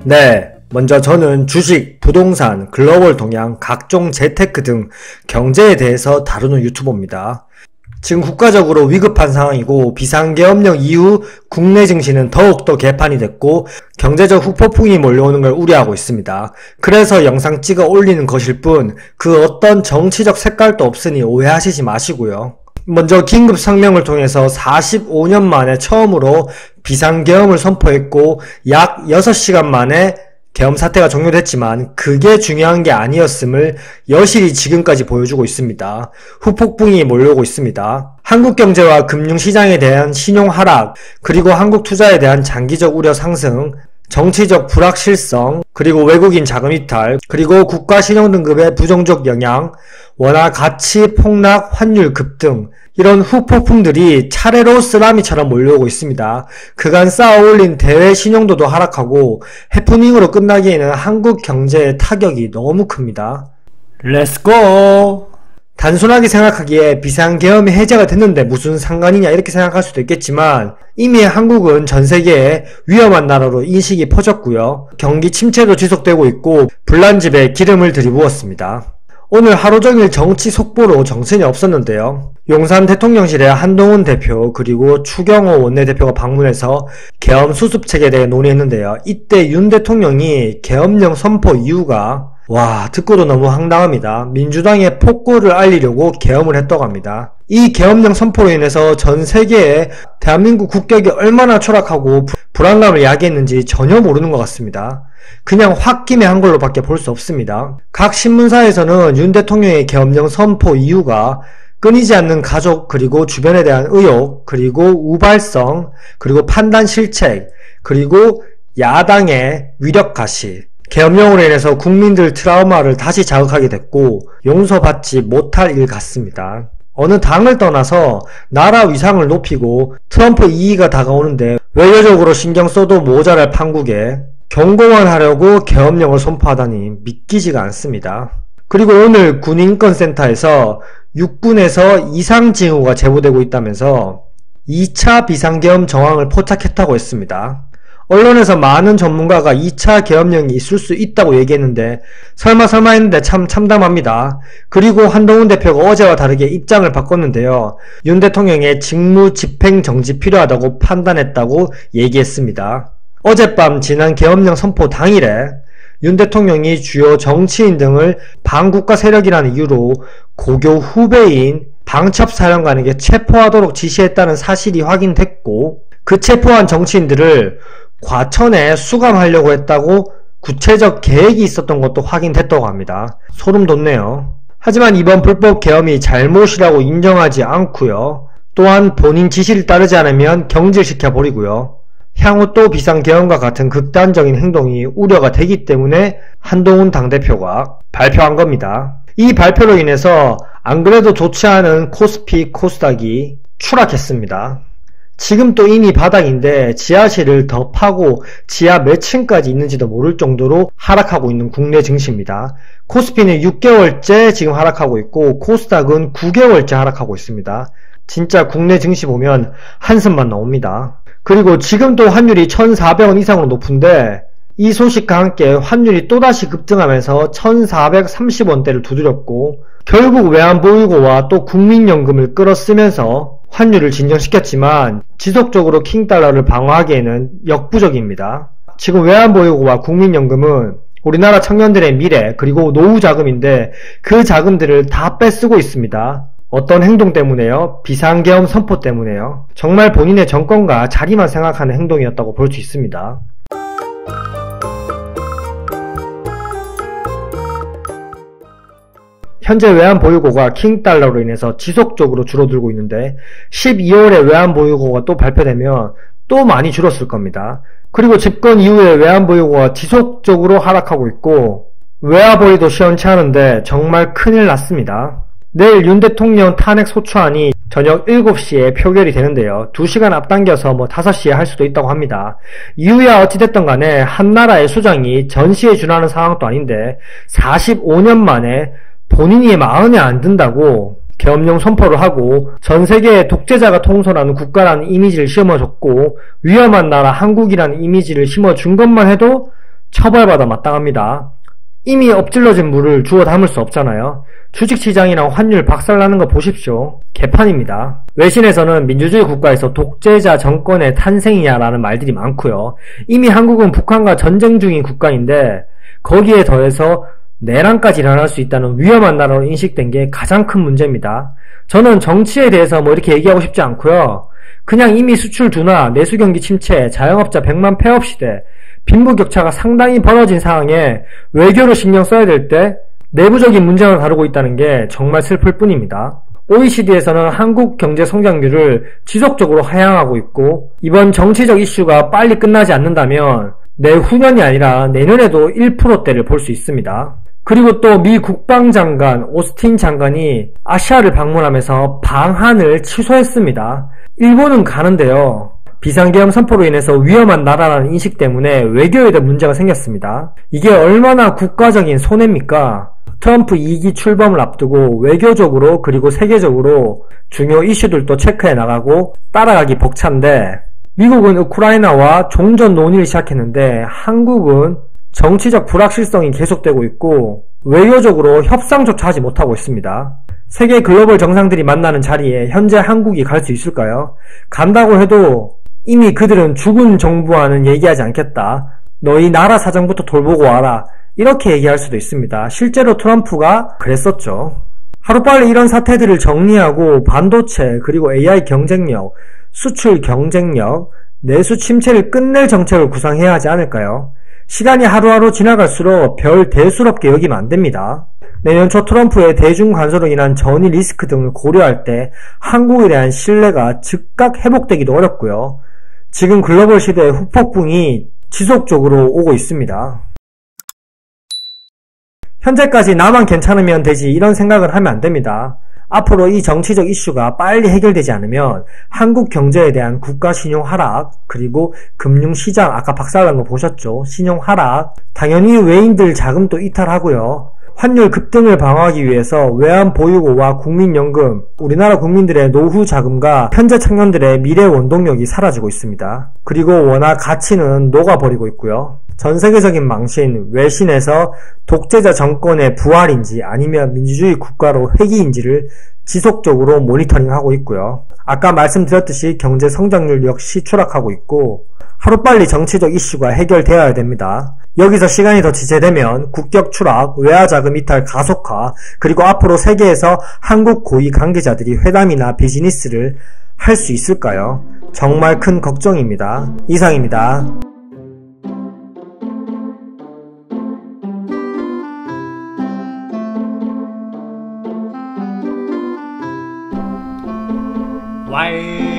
네, 먼저 저는 주식, 부동산, 글로벌 동향, 각종 재테크 등 경제에 대해서 다루는 유튜버입니다. 지금 국가적으로 위급한 상황이고 비상계엄령 이후 국내 증시는 더욱더 개판이 됐고 경제적 후폭풍이 몰려오는 걸 우려하고 있습니다. 그래서 영상 찍어 올리는 것일 뿐 그 어떤 정치적 색깔도 없으니 오해하시지 마시고요. 먼저 긴급 성명을 통해서 45년 만에 처음으로 비상계엄을 선포했고 약 6시간 만에 계엄 사태가 종료됐지만 그게 중요한 게 아니었음을 여실히 지금까지 보여주고 있습니다. 후폭풍이 몰려오고 있습니다. 한국 경제와 금융시장에 대한 신용 하락, 그리고 한국 투자에 대한 장기적 우려 상승, 정치적 불확실성, 그리고 외국인 자금 이탈, 그리고 국가 신용등급의 부정적 영향, 원화 가치 폭락, 환율 급등, 이런 후폭풍들이 차례로 쓰나미처럼 몰려오고 있습니다. 그간 쌓아올린 대외 신용도도 하락하고 해프닝으로 끝나기에는 한국 경제의 타격이 너무 큽니다. 렛츠고! 단순하게 생각하기에 비상계엄이 해제가 됐는데 무슨 상관이냐 이렇게 생각할 수도 있겠지만 이미 한국은 전세계에 위험한 나라로 인식이 퍼졌고요. 경기 침체도 지속되고 있고 불난집에 기름을 들이부었습니다. 오늘 하루종일 정치 속보로 정신이 없었는데요. 용산 대통령실에 한동훈 대표 그리고 추경호 원내대표가 방문해서 계엄 수습책에 대해 논의했는데요. 이때 윤 대통령이 계엄령 선포 이유가 듣고도 너무 황당합니다. 민주당의 폭거를 알리려고 계엄을 했다고 합니다. 이 계엄령 선포로 인해서 전 세계에 대한민국 국격이 얼마나 추락하고 불안감을 야기했는지 전혀 모르는 것 같습니다. 그냥 홧김에 한 걸로 밖에 볼 수 없습니다. 각 신문사에서는 윤 대통령의 계엄령 선포 이유가 끊이지 않는 가족 그리고 주변에 대한 의혹 그리고 우발성 그리고 판단 실책 그리고 야당의 위력 가시, 계엄령으로 인해서 국민들 트라우마를 다시 자극하게 됐고 용서받지 못할 일 같습니다. 어느 당을 떠나서 나라 위상을 높이고 트럼프 2기가 다가오는데 외교적으로 신경 써도 모자랄 판국에 경고만 하려고 계엄령을 선포하다니 믿기지가 않습니다. 그리고 오늘 군인권센터에서 육군에서 이상 징후가 제보되고 있다면서 2차 비상계엄 정황을 포착했다고 했습니다. 언론에서 많은 전문가가 2차 계엄령이 있을 수 있다고 얘기했는데 설마 했는데 참 참담합니다. 그리고 한동훈 대표가 어제와 다르게 입장을 바꿨는데요. 윤 대통령의 직무 집행 정지 필요하다고 판단했다고 얘기했습니다. 어젯밤 지난 계엄령 선포 당일에 윤 대통령이 주요 정치인 등을 반국가 세력이라는 이유로 고교 후배인 방첩사령관에게 체포하도록 지시했다는 사실이 확인됐고 그 체포한 정치인들을 과천에 수감하려고 했다고 구체적 계획이 있었던 것도 확인됐다고 합니다. 소름 돋네요. 하지만 이번 불법 계엄이 잘못이라고 인정하지 않고요. 또한 본인 지시를 따르지 않으면 경질시켜버리고요. 향후 또 비상계엄과 같은 극단적인 행동이 우려가 되기 때문에 한동훈 당대표가 발표한 겁니다. 이 발표로 인해서 안 그래도 좋지 않은 코스피, 코스닥이 추락했습니다. 지금 또 이미 바닥인데 지하실을 더 파고 지하 몇 층까지 있는지도 모를 정도로 하락하고 있는 국내 증시입니다. 코스피는 6개월째 지금 하락하고 있고 코스닥은 9개월째 하락하고 있습니다. 진짜 국내 증시 보면 한숨만 나옵니다. 그리고 지금 또 환율이 1,400원 이상으로 높은데 이 소식과 함께 환율이 또다시 급등하면서 1,430원대를 두드렸고 결국 외환보유고와 또 국민연금을 끌어쓰면서 환율을 진정시켰지만 지속적으로 킹달러를 방어하기에는 역부족입니다. 지금 외환보유고와 국민연금은 우리나라 청년들의 미래 그리고 노후자금인데 그 자금들을 다 뺏쓰고 있습니다. 어떤 행동 때문에요? 비상계엄 선포 때문에요. 정말 본인의 정권과 자리만 생각하는 행동이었다고 볼 수 있습니다. 현재 외환보유고가 킹달러로 인해서 지속적으로 줄어들고 있는데 12월에 외환보유고가 또 발표되면 또 많이 줄었을 겁니다. 그리고 집권 이후에 외환보유고가 지속적으로 하락하고 있고 외화벌이도 시원치 않은데 정말 큰일 났습니다. 내일 윤 대통령 탄핵 소추안이 저녁 7시에 표결이 되는데요. 2시간 앞당겨서 5시에 할 수도 있다고 합니다. 이유야 어찌됐든 간에 한나라의 수장이 전시에 준하는 상황도 아닌데 45년 만에 본인이 마음에 안 든다고 계엄령 선포를 하고 전 세계의 독재자가 통솔하는 국가라는 이미지를 심어줬고 위험한 나라 한국이라는 이미지를 심어준 것만 해도 처벌받아 마땅합니다. 이미 엎질러진 물을 주워 담을 수 없잖아요. 주식시장이랑 환율 박살나는 거 보십시오. 개판입니다. 외신에서는 민주주의 국가에서 독재자 정권의 탄생이냐라는 말들이 많고요. 이미 한국은 북한과 전쟁 중인 국가인데 거기에 더해서 내란까지 일어날 수 있다는 위험한 나라로 인식된 게 가장 큰 문제입니다. 저는 정치에 대해서 뭐 이렇게 얘기하고 싶지 않고요. 그냥 이미 수출 둔화, 내수 경기 침체, 자영업자 100만 폐업 시대, 빈부격차가 상당히 벌어진 상황에 외교를 신경 써야 될 때 내부적인 문제만 다루고 있다는 게 정말 슬플 뿐입니다. OECD에서는 한국 경제 성장률을 지속적으로 하향하고 있고 이번 정치적 이슈가 빨리 끝나지 않는다면 내후년이 아니라 내년에도 1%대를 볼 수 있습니다. 그리고 또 미 국방장관 오스틴 장관이 아시아를 방문하면서 방한을 취소했습니다. 일본은 가는데요. 비상계엄 선포로 인해서 위험한 나라라는 인식 때문에 외교에도 문제가 생겼습니다. 이게 얼마나 국가적인 손해입니까? 트럼프 2기 출범을 앞두고 외교적으로 그리고 세계적으로 중요 이슈들도 체크해 나가고 따라가기 벅찬데 미국은 우크라이나와 종전 논의를 시작했는데 한국은 정치적 불확실성이 계속되고 있고 외교적으로 협상조차 하지 못하고 있습니다. 세계 글로벌 정상들이 만나는 자리에 현재 한국이 갈 수 있을까요? 간다고 해도 이미 그들은 죽은 정부와는 얘기하지 않겠다. 너희 나라 사정부터 돌보고 와라. 이렇게 얘기할 수도 있습니다. 실제로 트럼프가 그랬었죠. 하루빨리 이런 사태들을 정리하고 반도체 그리고 AI 경쟁력, 수출 경쟁력, 내수 침체를 끝낼 정책을 구상해야 하지 않을까요? 시간이 하루하루 지나갈수록 별 대수롭게 여기면 안됩니다. 내년 초 트럼프의 대중 간섭으로 인한 전이 리스크 등을 고려할 때 한국에 대한 신뢰가 즉각 회복되기도 어렵고요. 지금 글로벌 시대의 후폭풍이 지속적으로 오고 있습니다. 현재까지 나만 괜찮으면 되지 이런 생각을 하면 안됩니다. 앞으로 이 정치적 이슈가 빨리 해결되지 않으면 한국 경제에 대한 국가 신용 하락, 그리고 금융시장 아까 박살난 거 보셨죠? 신용 하락, 당연히 외인들 자금도 이탈하고요. 환율 급등을 방어하기 위해서 외환보유고와 국민연금, 우리나라 국민들의 노후 자금과 현재 청년들의 미래 원동력이 사라지고 있습니다. 그리고 워낙 가치는 녹아버리고 있고요. 전세계적인 망신, 외신에서 독재자 정권의 부활인지 아니면 민주주의 국가로 회귀인지를 지속적으로 모니터링하고 있고요. 아까 말씀드렸듯이 경제 성장률 역시 추락하고 있고 하루빨리 정치적 이슈가 해결되어야 됩니다. 여기서 시간이 더 지체되면 국격 추락, 외화자금 이탈 가속화, 그리고 앞으로 세계에서 한국 고위 관계자들이 회담이나 비즈니스를 할 수 있을까요? 정말 큰 걱정입니다. 이상입니다. Why